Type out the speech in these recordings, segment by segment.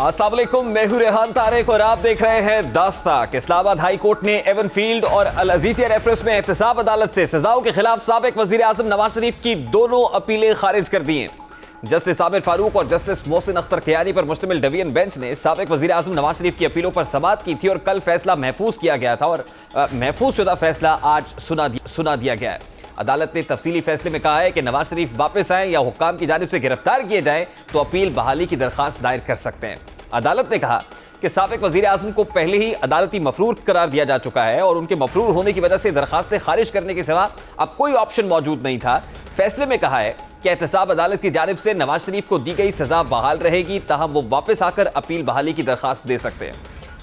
अस्सलाम वालेकुम, मैं हूं रेहान तारिक और आप देख रहे हैं दास्ताक। इस्लामाबाद हाई कोर्ट ने एवनफील्ड और अल अजीजिया रेफरेंस में एहतसाब अदालत से सजाओं के खिलाफ साबिक वजीर आजम नवाज शरीफ की दोनों अपीलें खारिज कर दी हैं। जस्टिस आमिर फारूक और जस्टिस मोहसिन अख्तर कियानी पर मुश्तमिल डिवीजन बेंच ने साबिक वजीर आजम नवाज शरीफ की अपीलों पर समाअत की थी और कल फैसला महफूज किया गया था और महफूज शुदा फैसला आज सुना दिया गया है। अदालत ने तफसीली फैसले में कहा है कि नवाज शरीफ वापस आए या हुक्काम की जानिब से गिरफ्तार किए जाएं तो अपील बहाली की दरखास्त दायर कर सकते हैं। अदालत ने कहा कि साबिक वजीर आजम को पहले ही अदालती मफरूर करार दिया जा चुका है और उनके मफरूर होने की वजह से दरखास्तें खारिज करने के सिवा अब कोई ऑप्शन मौजूद नहीं था। फैसले में कहा है कि एहतसाब अदालत की जानिब से नवाज शरीफ को दी गई सजा बहाल रहेगी, ताहम वो वापस आकर अपील बहाली की दरखास्त दे सकते हैं।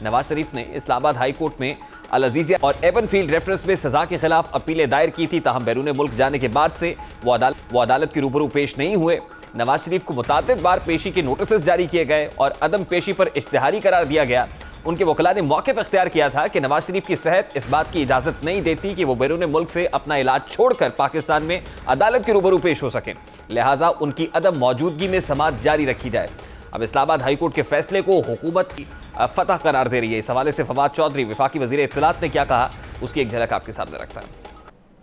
नवाज शरीफ ने इस्लामाबाद हाई कोर्ट में अल अजीजिया और एवनफील्ड रेफरेंस में सजा के खिलाफ अपीलें दायर की थी, ताहम बैरून मुल्क जाने के बाद से वो अदालत के रूबरू पेश नहीं हुए। नवाज शरीफ को मुतादिद बार पेशी के नोटिस जारी किए गए और अदम पेशी पर इश्तिहारी करार दिया गया। उनके वकला ने मौक़िफ़ इख्तियार किया था कि नवाज शरीफ की सेहत इस बात की इजाज़त नहीं देती कि वो बैरून मुल्क से अपना इलाज छोड़कर पाकिस्तान में अदालत के रूबरू पेश हो सकें, लिहाजा उनकी अदम मौजूदगी में समाअत जारी रखी जाए। अब इस्लामाबाद हाई कोर्ट के फैसले को हुकूमत की फतह करार दे रही है। इस हवाले से फवाद चौधरी वफाकी वज़ीर इत्तलात ने क्या कहा, उसकी एक झलक आपके सामने रखता है।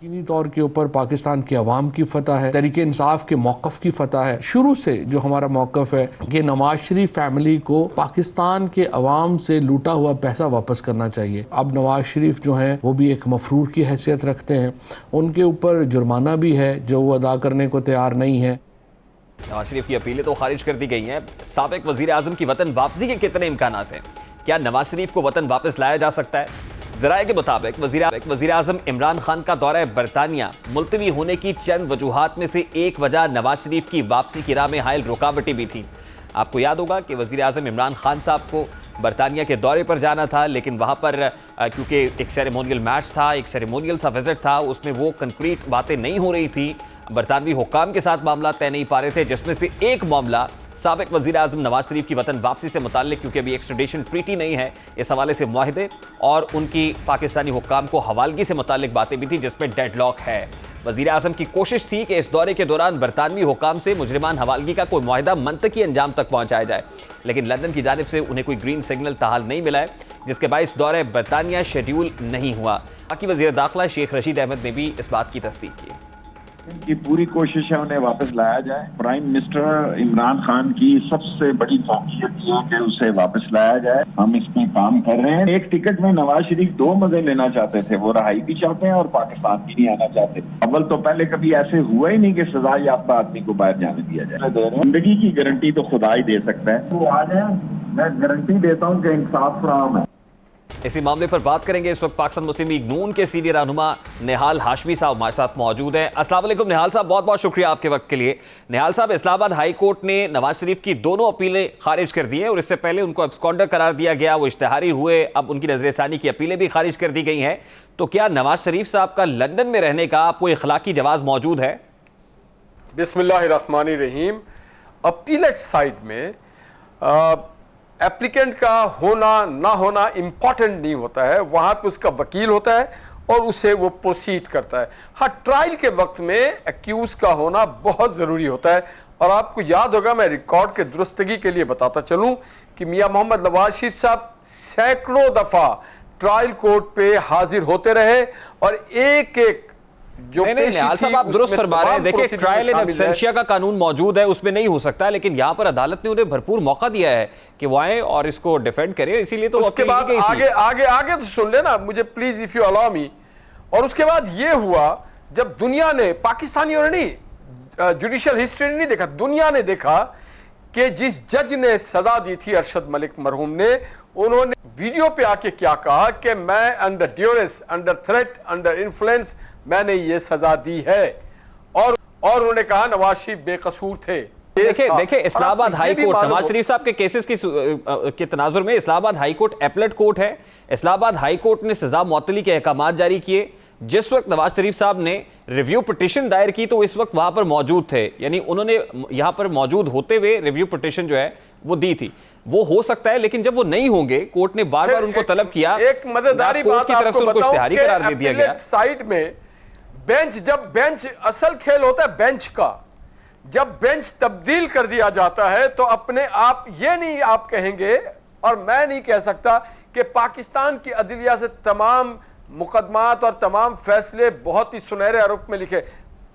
यकीनी तौर के ऊपर पाकिस्तान की अवाम की फतह है, तहरीके इंसाफ के मौक़िफ़ की फतह है। शुरू से जो हमारा मौक़िफ़ है कि नवाज शरीफ फैमिली को पाकिस्तान के अवाम से लूटा हुआ पैसा वापस करना चाहिए। अब नवाज शरीफ जो हैं वो भी एक मफरूर की हैसियत रखते हैं, उनके ऊपर जुर्माना भी है जो वो अदा करने को तैयार नहीं है। नवाज शरीफ की अपीलें तो खारिज कर दी गई हैं। साबिक वजीर आजम की वतन वापसी के कितने इम्कानात हैं? क्या नवाज शरीफ को वतन वापस लाया जा सकता है? ज़राए के मुताबिक वजीर आजम इमरान खान का दौरा बरतानिया मुलतवी होने की चंद वजूहात में से एक वजह नवाज शरीफ की वापसी की राह में हायल रुकावटें भी थी। आपको याद होगा कि वजीर आजम इमरान खान साहब को बरतानिया के दौरे पर जाना था, लेकिन वहाँ पर क्योंकि एक सेरेमोनियल मैच था, एक सेरेमोनियल सा विजिट था, उसमें वो कंक्रीट बातें नहीं हो रही थी। बरतानवी हुक्काम के साथ मामला तय नहीं पा रहे थे, जिसमें से एक मामला साबिक वजीर आजम नवाज शरीफ की वतन वापसी से मुताल्लिक, क्योंकि अभी एक्स्ट्रेडिशन ट्रीटी नहीं है, इस हवाले से मुआहदे और उनकी पाकिस्तानी हुक्काम को हवालगी से मुताल्लिक बातें भी थी, जिसमें डेडलॉक है। वजीर आजम की कोशिश थी कि इस दौरे के दौरान बरतानवी हुक्काम से मुजरिमान हवालगी का कोई मुआहदा मंतकी अंजाम तक पहुंचाया जाए, लेकिन लंदन की जानिब से उन्हें कोई ग्रीन सिग्नल ताहाल नहीं मिला है, जिसके बायस दौरे बरतानिया शेड्यूल नहीं हुआ। बाकी वजीर दाखिला शेख रशीद अहमद ने भी इस बात की तस्दीक की। इनकी पूरी कोशिश है उन्हें वापस लाया जाए। प्राइम मिनिस्टर इमरान खान की सबसे बड़ी फोकियत ये है कि उसे वापस लाया जाए। हम इस पे काम कर रहे हैं। एक टिकट में नवाज शरीफ दो मजे लेना चाहते थे, वो रहाई भी चाहते हैं और पाकिस्तान भी नहीं आना चाहते। अव्वल तो पहले कभी ऐसे हुआ ही नहीं कि सजा याफ्ता आदमी को बाहर जाने दिया जाए। जिंदगी की गारंटी तो खुदा ही दे सकता है। वो आ जाए, मैं गारंटी देता हूँ कि इंसाफ फराहम है। इसी मामले पर बात करेंगे। इस वक्त पाकिस्तान मुस्लिम लीग नून के सीनियर रहनुमा निहाल हाशमी साहब हमारे साथ मौजूद हैं। अस्सलाम वालेकुम निहाल साहब, बहुत बहुत शुक्रिया आपके वक्त के लिए। निहाल साहब, इस्लामाबाद हाई कोर्ट ने नवाज शरीफ की दोनों अपीलें खारिज कर दी हैं और इससे पहले उनको एब्सकॉन्डर करार दिया गया, वो इश्तिहारी हुए, अब उनकी नजरसानी की अपीलें भी खारिज कर दी गई हैं। तो क्या नवाज शरीफ साहब का लंदन में रहने का आपको इखलाकी जवाज मौजूद है? बिस्मिल्लाहिर्रहमानिर्रहीम। अपीलेट साइड में एप्लीकेंट का होना ना होना इम्पॉर्टेंट नहीं होता है, वहाँ पे उसका वकील होता है और उसे वो प्रोसीड करता है। हाँ, ट्रायल के वक्त में एक्यूज का होना बहुत ज़रूरी होता है और आपको याद होगा, मैं रिकॉर्ड के दुरुस्तगी के लिए बताता चलूँ कि मियाँ मोहम्मद नवाज शरीफ साहब सैकड़ों दफ़ा ट्रायल कोर्ट पे हाजिर होते रहे और एक एक जो निहाल साहब आप दुरुस्त फरमा रहे हैं। देखिए, ट्रायल इन एब्सेंशिया का कानून मौजूद है, उसमें नहीं हो सकता, लेकिन यहाँ पर अदालत ने उन्हें भरपूर मौका दिया है कि वो आए और इसको डिफेंड करें, इसीलिए तो उसके बाद आगे तो सुन लेना मुझे please, if you allow me. और उसके बाद ये हुआ जब दुनिया ने, पाकिस्तानियों ने नहीं, जुडिशियल हिस्ट्री ने नहीं देखा, दुनिया ने देखा कि जिस जज ने सजा दी थी अरशद मलिक मरहूम ने, उन्होंने वीडियो पे आके क्या कहा कि मैं under duress, under threat, under influence मैंने ये सजा दी है और उन्होंने कहा नवाज शरीफ बेकसूर थे। देखिए इस्लामाबाद हाई कोर्ट नवाज शरीफ साहब के केसेस के तनाजुर में Islamabad high court appellate court है। इस्लामाबाद हाई कोर्ट ने सजा मुअत्तली के अहकाम जारी किए। जिस वक्त नवाज शरीफ साहब ने रिव्यू पिटीशन दायर की तो इस वक्त वहां पर मौजूद थे, यानी उन्होंने यहां पर मौजूद होते हुए रिव्यू पिटीशन जो है वो दी थी। वो हो सकता है, लेकिन जब वो नहीं होंगे, कोर्ट ने बार बार उनको तलब किया, एक मजेदारी बात की तरफ से उनको इश्तिहारी करार दे दिया गया। साइड में बेंच, जब बेंच असल खेल होता है बेंच का, जब बेंच तब्दील कर दिया जाता है तो अपने आप ये नहीं आप कहेंगे और मैं नहीं कह सकता कि पाकिस्तान की अदलिया से तमाम मुकदमात और तमाम फैसले बहुत ही सुनहरे रूप में लिखे,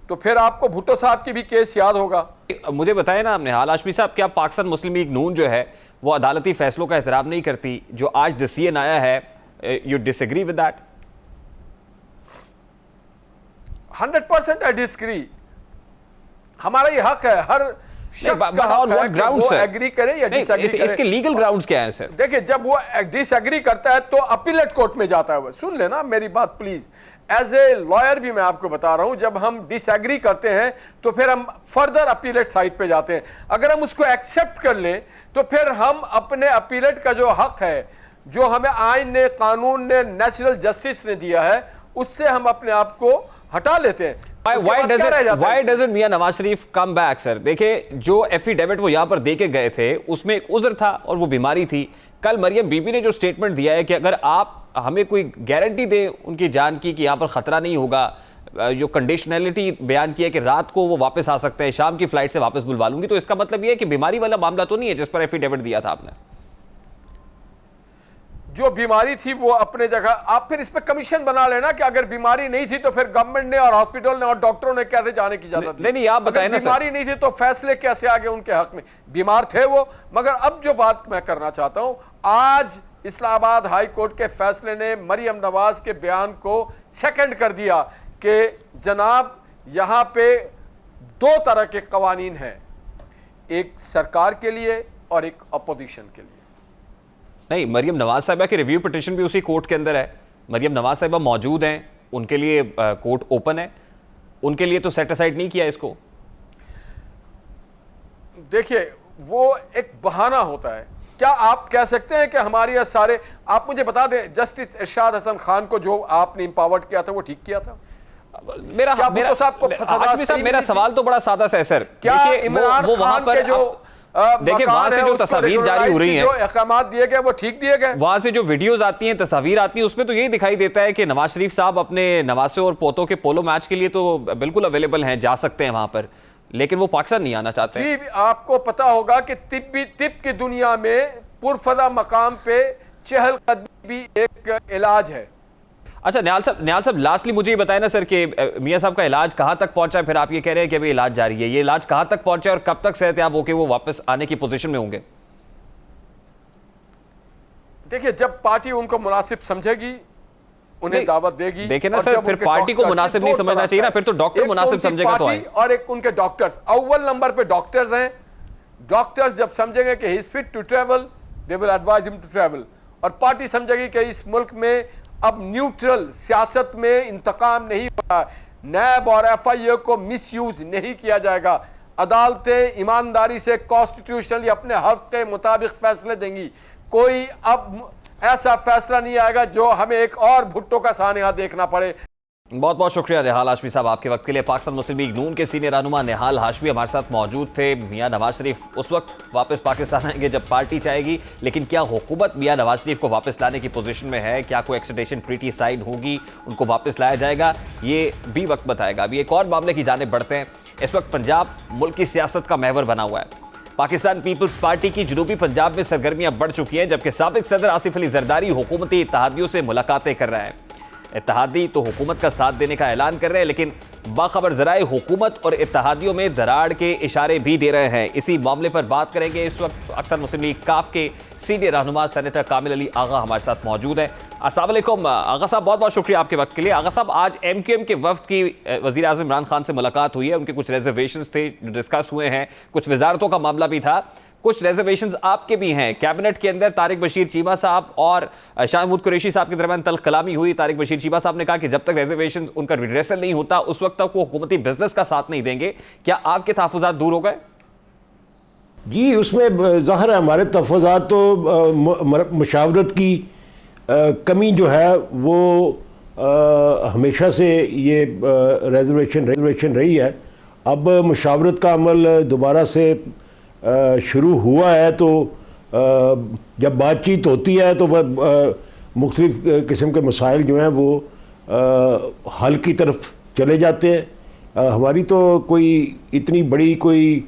तो फिर आपको भुट्टो साहब की भी केस याद होगा। मुझे बताया ना आपने हाल हाशमी साहब, क्या पाकिस्तान मुस्लिम लीग नून जो है वो अदालती फैसलों का एहतराम नहीं करती? जो आज डिसीजन आया है, you disagree with that? 100% I disagree. हमारा ये हक है, हर शख्स का हक है कि वो एग्री करे या डिसएग्री करे। इसके लीगल ग्राउंड्स क्या हैं सर? देखिए, जब वो डिसएग्री करता है तो अपीलेट कोर्ट में जाता है। वो सुन लेना मेरी बात प्लीज, एज ए लॉयर भी मैं आपको बता रहा हूं, जब हम डिसएग्री करते हैं तो फिर हम फर्दर अपीलेट साइट पे जाते हैं। अगर हम उसको एक्सेप्ट कर लें तो फिर हम अपने अपीलेट का जो हक है, जो हमें आइन ने, कानून ने, नेचुरल जस्टिस ने दिया है, उससे हम अपने आप को हटा लेते हैं। Why doesn't Mian Nawaz Sharif come back sir? देखिए, जो एफिडेविट वो यहां पर दे के गए थे उसमें एक उज़्र था और वो बीमारी थी। कल मरियम बीबी ने जो स्टेटमेंट दिया है कि अगर आप हमें कोई गारंटी दें उनकी जान की कि यहां पर खतरा नहीं होगा, जो कंडीशनैलिटी बयान किया कि रात को वो वापस आ सकते हैं, शाम की फ्लाइट से वापस बुलवा लूंगी, तो इसका मतलब ये है कि बीमारी वाला मामला तो नहीं है जिस पर एफिडेविट दिया था आपने? जो बीमारी थी वो अपने जगह। आप फिर इस पे कमीशन बना लेना कि अगर बीमारी नहीं थी तो फिर गवर्नमेंट ने और हॉस्पिटल ने और डॉक्टरों ने कैसे जाने की इजाजत दी? नहीं, आप बताएं ना सर। बीमारी नहीं थी तो फैसले कैसे आ गए उनके हक में? बीमार थे वो। मगर अब जो बात मैं करना चाहता हूं, आज इस्लामाबाद हाई कोर्ट के फैसले ने मरियम नवाज के बयान को सेकंड कर दिया कि जनाब यहां पे दो तरह के कवानीन हैं, एक सरकार के लिए और एक अपोजिशन के लिए। नहीं, मरियम नवाज साहिबा की रिव्यू पिटीशन भी उसी कोर्ट के अंदर है। मरियम नवाज साहिबा मौजूद हैं, उनके लिए कोर्ट ओपन है, उनके लिए तो सेट असाइड नहीं किया इसको। देखिए, वो एक बहाना होता है। क्या आप कह सकते हैं कि हमारे सारे, आप मुझे बता दें, जस्टिस इरशाद हसन खान को जो आपने इंपावर्ड किया था वो ठीक किया था? मेरा सवाल तो बड़ा सादा सा है सर। क्या इमरान खान के जो देखिए वहां से जो तस्वीर जारी हो रही हैं, जो अहकामात दिए गए वो ठीक दिए गए? वहां से जो वीडियोस आती हैं, तस्वीर आती हैं, उसमें तो यही दिखाई देता है कि नवाज शरीफ साहब अपने नवासों और पोतों के पोलो मैच के लिए तो बिल्कुल अवेलेबल हैं, जा सकते हैं वहां पर, लेकिन वो पाकिस्तान नहीं आना चाहते हैं। आपको पता होगा कि तिब की दुनिया में पुरफदा मकाम पे चहलकदमी भी एक इलाज है। अच्छा निहाल साहब लास्टली मुझे ये बताएं ना सर कि मियां साहब का इलाज कहां तक पहुंचा है? फिर आप ये कह रहे हैं कि अभी इलाज जारी है, ये इलाज कहां तक पहुंचा है और कब तक सेहतयाब होकर वो वापस आने की पोजीशन में होंगे? देखिए, जब पार्टी उनको मुनासिब समझेगी उन्हें दावत देगी। देखिए ना सर, फिर पार्टी को मुनासिब नहीं समझना चाहिए ना, फिर तो डॉक्टर मुनासिब समझेगा। तो और एक उनके डॉक्टर्स, अव्वल नंबर पे डॉक्टर्स हैं। डॉक्टर्स जब समझेंगे कि he is fit to travel, they will advise him to travel. और पार्टी समझेगी कि इस मुल्क में अब न्यूट्रल सियासत में इंतकाम नहीं होगा, नैब और एफआईए को मिसयूज नहीं किया जाएगा, अदालतें ईमानदारी से कॉन्स्टिट्यूशनली अपने हक के मुताबिक फैसले देंगी। कोई अब ऐसा फैसला नहीं आएगा जो हमें एक और भुट्टो का सानिया देखना पड़े। बहुत बहुत शुक्रिया निहाल हाशमी साहब आपके वक्त के लिए। पाकिस्तान मुस्लिम लीग नून के सीनियर रहनुमा निहाल हाशमी हमारे साथ मौजूद थे। मियां नवाज शरीफ उस वक्त वापस पाकिस्तान आएंगे जब पार्टी चाहेगी, लेकिन क्या हुकूमत मियां नवाज शरीफ को वापस लाने की पोजीशन में है? क्या कोई एक्सट्रेडिशन ट्रीटी साइन होगी, उनको वापस लाया जाएगा? ये भी वक्त बताएगा। अभी एक और मामले की जानिब बढ़ते हैं। इस वक्त पंजाब मुल्क की सियासत का महवर बना हुआ है। पाकिस्तान पीपल्स पार्टी की जनूबी पंजाब में सरगर्मियां बढ़ चुकी हैं, जबकि साबिक सदर आसिफ अली जरदारी हुकूमती इत्तेहादियों से मुलाकातें कर रहे हैं। इत्तेहादी तो हुकूमत का साथ देने का ऐलान कर रहे हैं, लेकिन बाखबर जराए हुकूमत और इत्तेहादियों में दरार के इशारे भी दे रहे हैं। इसी मामले पर बात करेंगे। इस वक्त अक्सर मुस्लिम लीग काफ के सीनियर रहनुमा सेनेटर कामिल अली आगा हमारे साथ मौजूद हैं। अस्सलाम वालेकुम आगा साहब, बहुत बहुत शुक्रिया आपके वक्त के लिए। आगा साहब, आज MQM के वफ्द की वज़ीर आज़म इमरान खान से मुलाकात हुई है। उनके कुछ रिजर्वेशंस थे जो डिस्कस हुए हैं, कुछ वजारतों का मामला भी था, कुछ रिजर्वेशंस आपके भी हैं। कैबिनेट के अंदर तारिक बशीर चीमा साहब और शाह महमूद कुरैशी साहब के दरमियान तल्ख कलामी हुई। तारिक बशीर चीमा साहब ने कहा कि जब तक रिजर्वेशंस उनका रिड्रेसल नहीं होता उस वक्त तक वो हुकूमती बिजनेस का साथ नहीं देंगे। क्या आपके तहफ़्फ़ुज़ात दूर हो गए? जी, उसमें ज़ाहिर है हमारे तहफ़्फ़ुज़ात तो मुशावरत की कमी जो है वो हमेशा से ये रिजर्वेशन रही है। अब मुशावरत का अमल दोबारा से शुरू हुआ है, तो जब बातचीत होती है तो मुख्तलिफ़ किस्म के मसाइल जो हैं वो हल की तरफ चले जाते हैं। हमारी तो कोई इतनी बड़ी कोई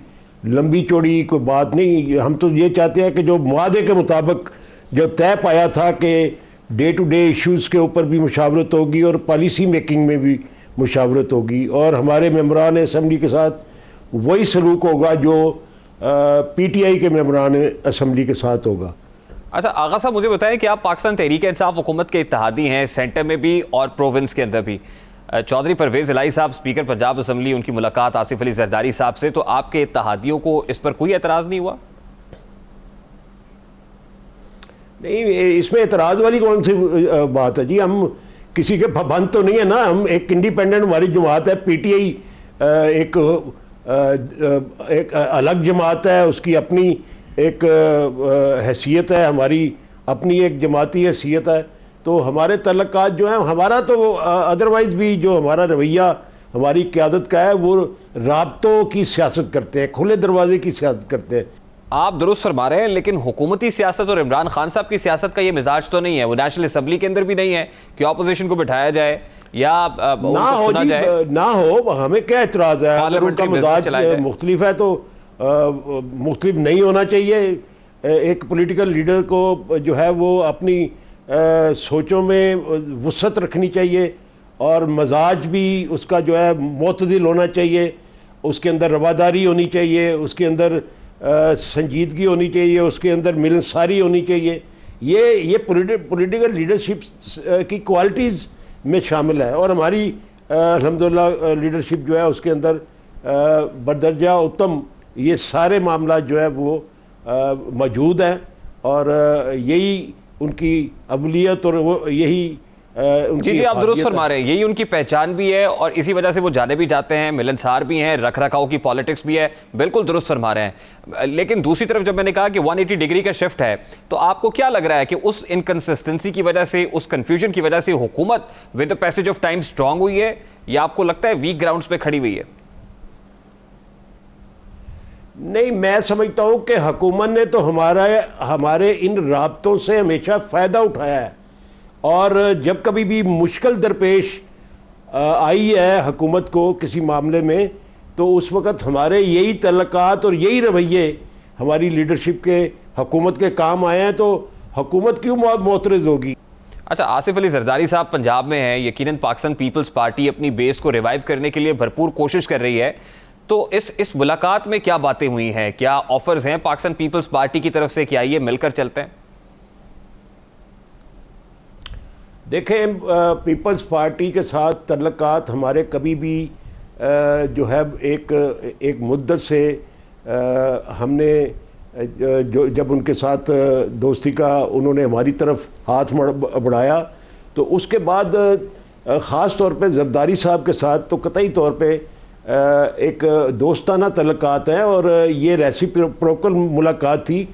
लंबी चौड़ी कोई बात नहीं। हम तो ये चाहते हैं कि जो मुआदे के मुताबिक जो तय पाया था कि डे टू डे इश्यूज़ के ऊपर भी मुशावरत होगी और पॉलिसी मेकिंग में भी मुशावरत होगी, और हमारे मेंबरान असम्बली के साथ वही सलूक होगा जो PTI के मेंबरान असम्बली के साथ होगा। अच्छा आगा साहब, मुझे बताएं कि आप पाकिस्तान तहरीक इंसाफ हुकूमत के इत्तेहादी हैं, सेंटर में भी और प्रोविंस के अंदर भी। चौधरी परवेज़ इलाही साहब स्पीकर पंजाब असम्बली, उनकी मुलाकात आसिफ अली जरदारी साहब से, तो आपके इत्तेहादियों को इस पर कोई एतराज़ नहीं हुआ? नहीं, इसमें एतराज़ वाली कौन सी बात है जी? हम किसी के पाबंद तो नहीं है ना। हम एक इंडिपेंडेंट, हमारी जमात है PTI एक अलग जमात है, उसकी अपनी एक हैसियत है, हमारी अपनी एक जमाती हैसियत है। तो हमारे तल्लुकात जो हैं, हमारा तो अदरवाइज़ भी जो हमारा रवैया हमारी क़यादत का है वो राब्तों की सियासत करते हैं, खुले दरवाजे की सियासत करते हैं। आप दुरुस्त फरमा रहे हैं, लेकिन हुकूमती सियासत और इमरान खान साहब की सियासत का ये मिजाज तो नहीं है, वो नेशनल असम्बली के अंदर भी नहीं है कि ऑपोजिशन को बिठाया जाए या ना हो जी, ना हो। हमें क्या एतराज़ है? अगर उनका मिजाज मुख्तलिफ है तो मुख्तलिफ नहीं होना चाहिए। एक पॉलिटिकल लीडर को जो है वो अपनी सोचों में वुसअत रखनी चाहिए और मजाज भी उसका जो है मोतदिल होना चाहिए, उसके अंदर रवादारी होनी चाहिए, उसके अंदर संजीदगी होनी चाहिए, उसके अंदर मिलनसारी होनी चाहिए। ये पॉलिटिकल लीडरशिप की क्वालिटीज़ में शामिल है, और हमारी अल्हम्दुलिल्लाह लीडरशिप जो है उसके अंदर बदर्जा उत्तम ये सारे मामला जो है वो मौजूद हैं, और यही उनकी अवलियत और वो यही उनकी जी आप दुरुस्त फरमा रहे हैं, यही उनकी पहचान भी है और इसी वजह से वो जाने भी जाते हैं, मिलनसार भी हैं, रख रखाव की पॉलिटिक्स भी है। बिल्कुल दुरुस्त फरमा रहे हैं। लेकिन दूसरी तरफ जब मैंने कहा कि 180 डिग्री का शिफ्ट है, तो आपको क्या लग रहा है कि उस इनकंसिस्टेंसी की वजह से, उस कंफ्यूजन की वजह से हुकूमत with the passage of time strong हुई है, या आपको लगता है वीक ग्राउंड्स पे खड़ी हुई है? नहीं, मैं समझता हूँ कि हुकूमत ने तो हमारे इन राब्तों से हमेशा फ़ायदा उठाया है, और जब कभी भी मुश्किल दरपेश आई है हुकूमत को किसी मामले में, तो उस वक़्त हमारे यही तल्लुकात और यही रवैये हमारी लीडरशिप के हुकूमत के काम आए हैं। तो हुकूमत क्यों मोतरज़ होगी? अच्छा, आसिफ अली जरदारी साहब पंजाब में हैं, यकीनन पाकिस्तान पीपल्स पार्टी अपनी बेस को रिवाइव करने के लिए भरपूर कोशिश कर रही है, तो इस मुलाकात में क्या बातें हुई हैं? क्या ऑफर्स हैं पाकिस्तान पीपल्स पार्टी की तरफ से कि आइए मिलकर चलते हैं? देखें, पीपल्स पार्टी के साथ तल्लुकात हमारे कभी भी जो है एक मुद्दत से हमने जब उनके साथ दोस्ती का उन्होंने हमारी तरफ हाथ बढ़ाया, तो उसके बाद ख़ास तौर पे जरदारी साहब के साथ तो कतई तौर पे एक दोस्ताना तल्लुकात हैं, और ये रेसिप्रोकल मुलाकात थी।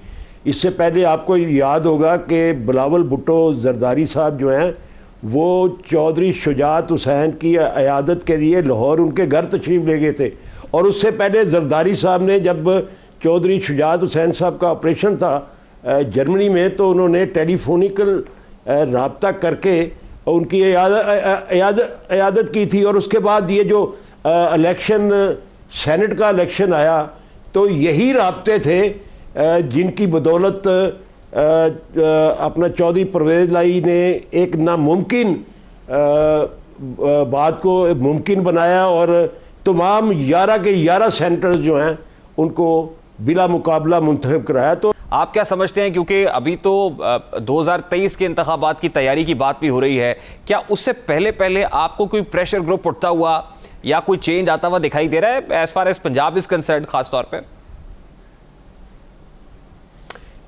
इससे पहले आपको याद होगा कि बिलावल भुट्टो जरदारी साहब जो हैं वो चौधरी शुजात हुसैन की अयादत के लिए लाहौर उनके घर तशरीफ़ ले गए थे, और उससे पहले जरदारी साहब ने जब चौधरी शुजात हुसैन साहब का ऑपरेशन था जर्मनी में, तो उन्होंने टेलीफोनिकल राब्ता करके उनकी अयादत की थी। और उसके बाद ये जो इलेक्शन, सेनेट का इलेक्शन आया, तो यही राब्ते थे जिनकी बदौलत अपना चौधरी परवेज़ इलाही ने एक नामुमकिन बात को मुमकिन बनाया, और तमाम 11 के 11 सेनेटर्स जो हैं उनको बिला मुकाबला मुंतखब कराया। तो आप क्या समझते हैं, क्योंकि अभी तो 2023 के इंतखाबात की तैयारी की बात भी हो रही है, क्या उससे पहले आपको कोई प्रेशर ग्रुप उठता हुआ या कोई चेंज आता हुआ दिखाई दे रहा है as far as Punjab is concerned खास तौर पे?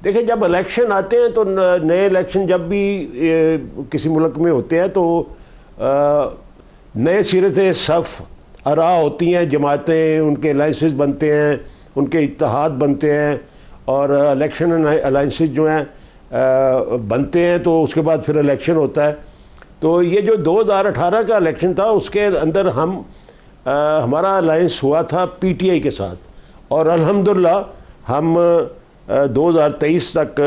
देखिए, जब इलेक्शन आते हैं तो नए इलेक्शन जब भी किसी मुल्क में होते हैं तो नए सिरे से सफ़ आरा होती हैं, जमातें, उनके अलाइंसेस बनते हैं, उनके इत्तेहाद बनते हैं, और इलेक्शन अलाइंसेस जो हैं बनते हैं, तो उसके बाद फिर इलेक्शन होता है। तो ये जो 2018 का इलेक्शन था उसके अंदर हमारा अलाइंस हुआ था PTI के साथ, और अल्हम्दुलिल्लाह हम 2023 तक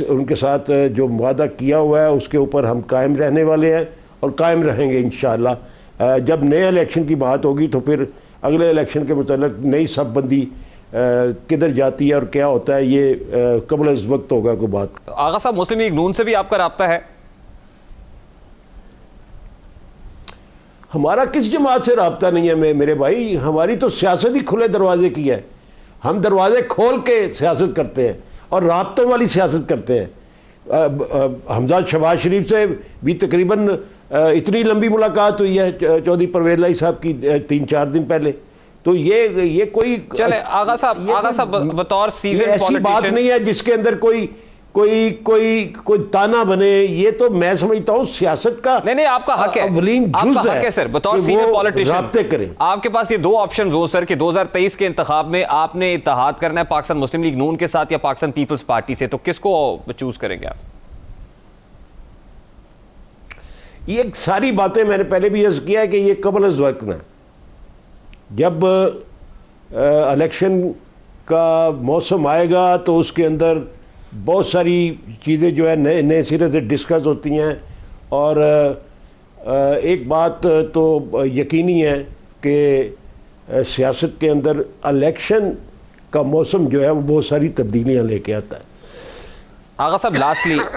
उनके साथ जो वादा किया हुआ है उसके ऊपर हम कायम रहने वाले हैं और कायम रहेंगे इंशाअल्लाह। जब नए इलेक्शन की बात होगी तो फिर अगले इलेक्शन के मुतालिक नई सब बंदी किधर जाती है और क्या होता है, ये कबल इस वक्त होगा कोई बात। आगा साहब, मुस्लिम लीग नून से भी आपका राब्ता है? हमारा किस जमात से राब्ता नहीं है मेरे भाई, हमारी तो सियासत ही खुले दरवाजे की है। हम दरवाजे खोल के सियासत करते हैं और राब्तों वाली सियासत करते हैं। हमजा शहबाज शरीफ से भी तकरीबन इतनी लंबी मुलाकात हुई है चौधरी परवेज लाई साहब की 3-4 दिन पहले। तो ये कोई चले आगा साहब बतौर सीजन ऐसी बात नहीं है जिसके अंदर कोई ताना बने। ये तो मैं समझता हूँ सियासत का नहीं आपका हक है, अवलीन जुज़ है सर, बतौर सीनियर पॉलिटिशियन राब्ते करें। आपके पास ये 2 ऑप्शन हो सर कि 2023 के इंतखाब में आपने इत्तेहाद करना है पाकिस्तान मुस्लिम लीग नून के साथ या पाकिस्तान पीपल्स पार्टी से, तो किसको चूज करेंगे आप? ये सारी बातें मैंने पहले भी अर्ज किया है कि ये कबल अज़ वक्त ना, जब इलेक्शन का मौसम आएगा तो उसके अंदर बहुत सारी चीज़ें जो है नए सिरे से डिस्कस होती हैं। और एक बात तो यकीनी है कि सियासत के अंदर इलेक्शन का मौसम जो है वो बहुत सारी तब्दीलियां लेके आता है। आगा साहब,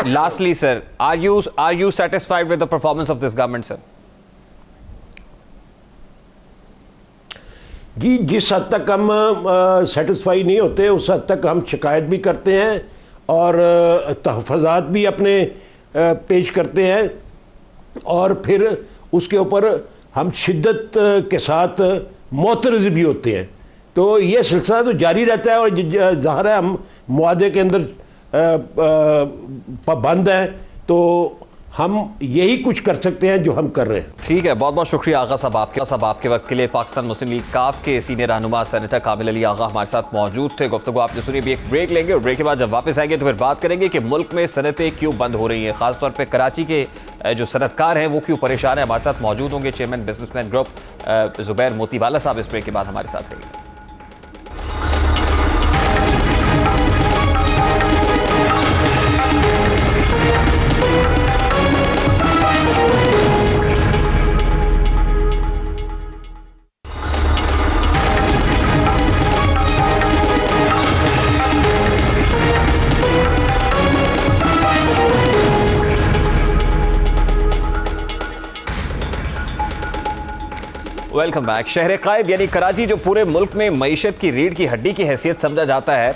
lastly sir, are you satisfied with the performance of this government, sir? जी, जिस हद तक हम सेटिस्फाई नहीं होते उस हद तक हम शिकायत भी करते हैं और तहफ़्फ़ुज़ात भी अपने पेश करते हैं और फिर उसके ऊपर हम शिद्दत के साथ मोतरज़ भी होते हैं। तो ये सिलसिला तो जारी रहता है और ज़ाहिर है हम मुआदे के अंदर पाबंद हैं, तो हम यही कुछ कर सकते हैं जो हम कर रहे हैं। ठीक है, बहुत बहुत शुक्रिया आगा साहब आपके वक्त के लिए। पाकिस्तान मुस्लिम लीग काफ के सीनियर रहनुमा सेनेटर कामिल अली आगा हमारे साथ मौजूद थे। गुफ्तगू आपने सुनी। भी एक ब्रेक लेंगे और ब्रेक के बाद जब वापस आएंगे तो फिर बात करेंगे कि मुल्क में सनतें क्यों बंद हो रही हैं, खासतौर पर कराची के जो सनतकार हैं वो क्यों परेशान है। हमारे साथ मौजूद होंगे chairman businessman group Zubair Motiwala साहब। इस ब्रेक के बाद हमारे साथ रहेंगे। Welcome back. शहर कायद यानी कराची जो पूरे मुल्क में मईशत की रीढ़ की हड्डी की हैसियत समझा जाता है,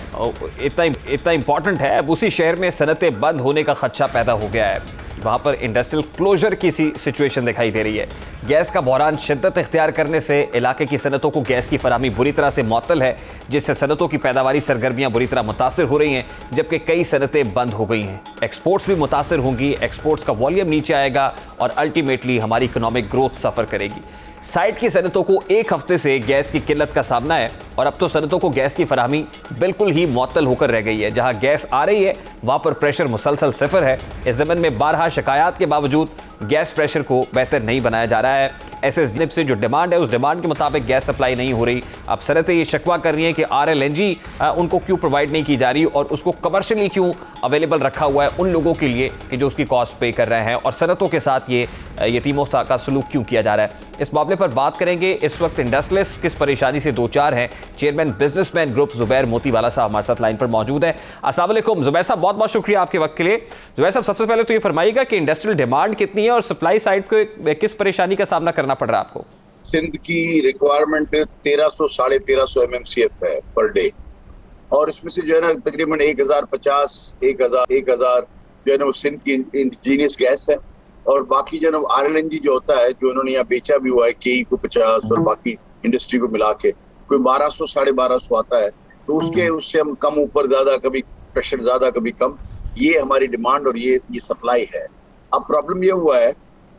इतना इंपॉर्टेंट है, अब उसी शहर में सनतें बंद होने का खदशा पैदा हो गया है। वहाँ पर इंडस्ट्रियल क्लोजर की सी सिचुएशन दिखाई दे रही है। गैस का बहरान शिद्दत इख्तियार करने से इलाके की सनतों को गैस की फराहमी बुरी तरह से मुअत्तल है, जिससे सनतों की पैदावारी सरगर्मियाँ बुरी तरह मुतासर हो रही हैं, जबकि कई सनतें बंद हो गई हैं। एक्सपोर्ट्स भी मुतासर होंगी, एक्सपोर्ट्स का वॉल्यूम नीचे आएगा और अल्टीमेटली हमारी इकोनॉमिक ग्रोथ सफ़र करेगी। साइट की सनतों को एक हफ्ते से गैस की किल्लत का सामना है और अब तो सनतों को गैस की फराहमी बिल्कुल ही मुअत्तल होकर रह गई है। जहां गैस आ रही है वहां पर प्रेशर मुसलसल सिफर है। इस ज़मीन में बारहा शिकायत के बावजूद गैस प्रेशर को बेहतर नहीं बनाया जा रहा है। एसएसजेप से जो डिमांड है उस डिमांड के मुताबिक गैस सप्लाई नहीं हो रही। अब सनतें ये शिकवा कर रही हैं कि RLNG उनको क्यों प्रोवाइड नहीं की जा रही और उसको कमर्शियली क्यों अवेलेबल रखा हुआ है उन लोगों के लिए कि जो उसकी कॉस्ट पे कर रहे हैं, और सनतों के साथ ये यतीमों का सलूक क्यों किया जा रहा है। इस मामले पर बात करेंगे। इस वक्त इंडस्ट्रियलिस्ट किस परेशानी से दो चार हैं। Chairman businessman group Zubair Motiwala साहब हमारे साथ लाइन पर मौजूद है। अस्सलाम वालेकुम जुबैर साहब, बहुत बहुत शुक्रिया आपके वक्त के लिए। जुबैर साहब, सबसे पहले तो ये फरमाइएगा कि इंडस्ट्रियल डिमांड कितनी है और सप्लाई साइड को किस परेशानी का सामना करना पड़ रहा है आपको? सिंध की रिक्वायरमेंट 1300 साढ़े 1300 MMCF है पर डे, और इसमें से जो है ना तकरीबन 1050 1000 जो है ना वो सिंध की इंडिजीनियस गैस है, और बाकी जो है ना RLNG जो होता है जो इन्होंने यहाँ बेचा भी हुआ है KE को 50 और बाकी इंडस्ट्री को मिला के कोई 1200 साढ़े 1200 आता है। तो उससे हम कम ऊपर ज्यादा, कभी प्रेशर ज्यादा कभी कम, ये हमारी डिमांड और ये सप्लाई है। अब प्रॉब्लम ये हुआ है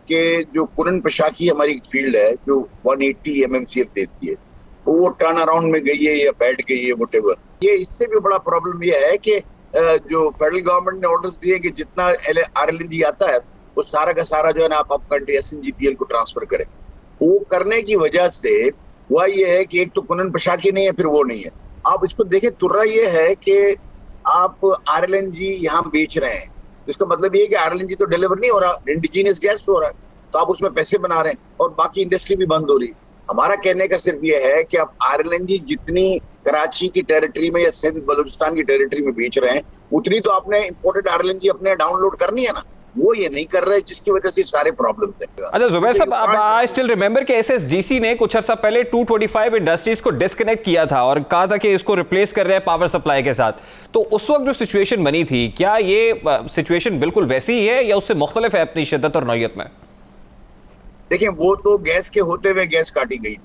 कि जो कुरन पशाकी हमारी फील्ड है जो 180 MMCF देती है वो टर्न अराउंड में गई है या बैठ गई है व्हाटएवर। ये इससे भी बड़ा प्रॉब्लम ये है कि जो फेडरल गवर्नमेंट ने ऑर्डर्स दिए कि जितना RLNG आता है वो सारा का सारा जो है ना आप कंट्री SNGPL को ट्रांसफर करें। वो करने की वजह से हुआ ये है कि एक तो कुनन पशाकी नहीं है, फिर वो नहीं है। आप इसको देखें, तुर्रा ये है कि आप RLNG यहाँ बेच रहे हैं, इसका मतलब ये है कि RLNG तो डिलीवर नहीं हो रहा, इंडिजीनियस गैस हो रहा है। तो आप उसमें पैसे बना रहे हैं और बाकी इंडस्ट्री भी बंद हो रही है। हमारा कहने का सिर्फ ये है कि आप आरएलएनजी जितनी कराची की टेरिटरी में या सिंध बलूचिस्तान की टेरिटरी में बेच रहे हैं, उतनी तो आपने इंपोर्टेड आरएलएनजी अपने डाउनलोड करनी है ना, वो ये नहीं कर रहे, जिसकी वजह से सारे प्रॉब्लम थे। अच्छा जुबैर साहब, आई स्टिल रिमेंबर कि एसएसजीसी ने कुछ अर्सा पहले 225 इंडस्ट्रीज को डिस्कनेक्ट किया था और कहा था कि इसको रिप्लेस कर रहे हैं पावर सप्लाई के साथ। तो उस वक्त जो सिचुएशन बनी थी, क्या ये सिचुएशन बिल्कुल वैसी ही है या उससे मुख्तलिफ है अपनी शिद्दत और नौयत में? देखिए, वो तो गैस के होते हुए गैस काटी गई,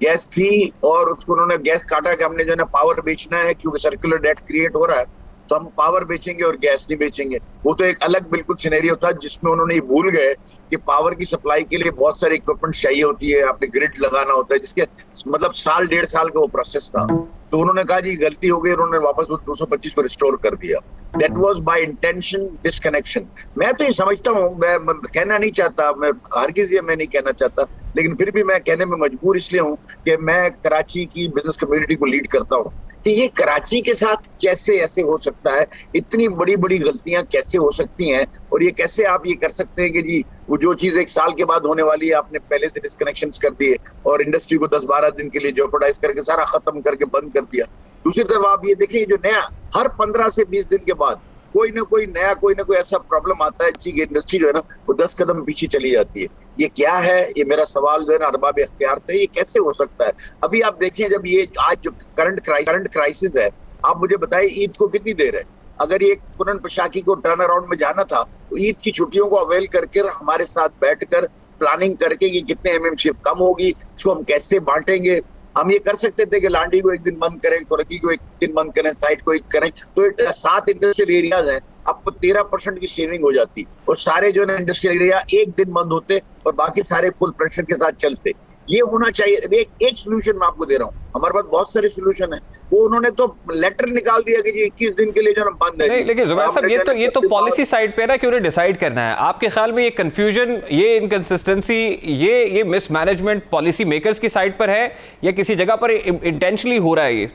गैस थी और उसको उन्होंने गैस काटा कि हमने जो है ना पावर बेचना है, क्योंकि सर्कुलर डेट क्रिएट हो रहा है तो हम पावर बेचेंगे और गैस नहीं बेचेंगे। वो तो एक अलग बिल्कुल सिनेरियो था जिसमें उन्होंने ये भूल गए कि पावर की सप्लाई के लिए बहुत सारे इक्विपमेंट चाहिए होती है, आपने ग्रिड लगाना होता है, जिसके मतलब साल 1.5 साल का वो प्रोसेस था। तो उन्होंने कहा जी गलती हो गई, उन्होंने वापस वो 225 को रिस्टोर कर दिया। That was by intention disconnection. मैं तो ये समझता हूँ, मैं कहना नहीं चाहता, मैं हरगिज़ ये मैं नहीं कहना चाहता, लेकिन फिर भी मैं कहने में मजबूर इसलिए हूँ कि मैं कराची की बिजनेस कम्युनिटी को लीड करता हूँ कि ये कराची के साथ कैसे ऐसे हो सकता है, इतनी बड़ी बड़ी गलतियां कैसे हो सकती हैं, और ये कैसे आप ये कर सकते हैं कि जी वो जो चीज 1 साल के बाद होने वाली है आपने पहले से डिस्कनेक्शंस कर दिए और इंडस्ट्री को 10-12 दिन के लिए जेओपर्डाइज करके सारा खत्म करके बंद कर दिया। दूसरी तरफ आप ये देखिए, जो नया हर 15 से 20 दिन के बाद कोई ना कोई ऐसा प्रॉब्लम आता है, अच्छी इंडस्ट्री जो है ना वो 10 कदम पीछे चली जाती है। ये क्या है, ये मेरा सवाल जो है ना अरबाब इख्तियार से, ये कैसे हो सकता है? अभी आप देखें, जब ये आज जो करंट क्राइसिस है, आप मुझे बताइए ईद को कितनी देर है? अगर ये पुरन पोशाकी को टर्न अराउंड में जाना था तो ईद की छुट्टियों को अवेल करके हमारे साथ बैठकर प्लानिंग करके कि कितने एमएमसीएफ कम होगी, इसको हम कैसे बांटेंगे। हम ये कर सकते थे कि लांडी को 1 दिन बंद करें, कोरकी को 1 दिन बंद करें, साइट को 1 करें, तो 7 इंडस्ट्रियल एरियाज हैं, आपको 13% की सेविंग हो जाती और सारे जो है इंडस्ट्रियल एरिया 1 दिन बंद होते और बाकी सारे फुल प्रेशर के साथ चलते। ये होना चाहिए। एक सोल्यूशन मैं आपको दे रहा हूँ, हमारे पास बहुत सारे सोल्यूशन है, वो उन्होंने तो लेटर निकाल दिया कि जी 21 दिन के लिए जो बंद है। नहीं, लेकिन जुबैर साहब ये तो पॉलिसी साइड पे ना कि उन्हें डिसाइड करना है। आपके ख्याल में ये कंफ्यूजन, ये इनकंसिस्टेंसी, ये मिसमैनेजमेंट पॉलिसी मेकर्स की साइड पर है या किसी जगह पर इंटेंशनली हो रहा है? ये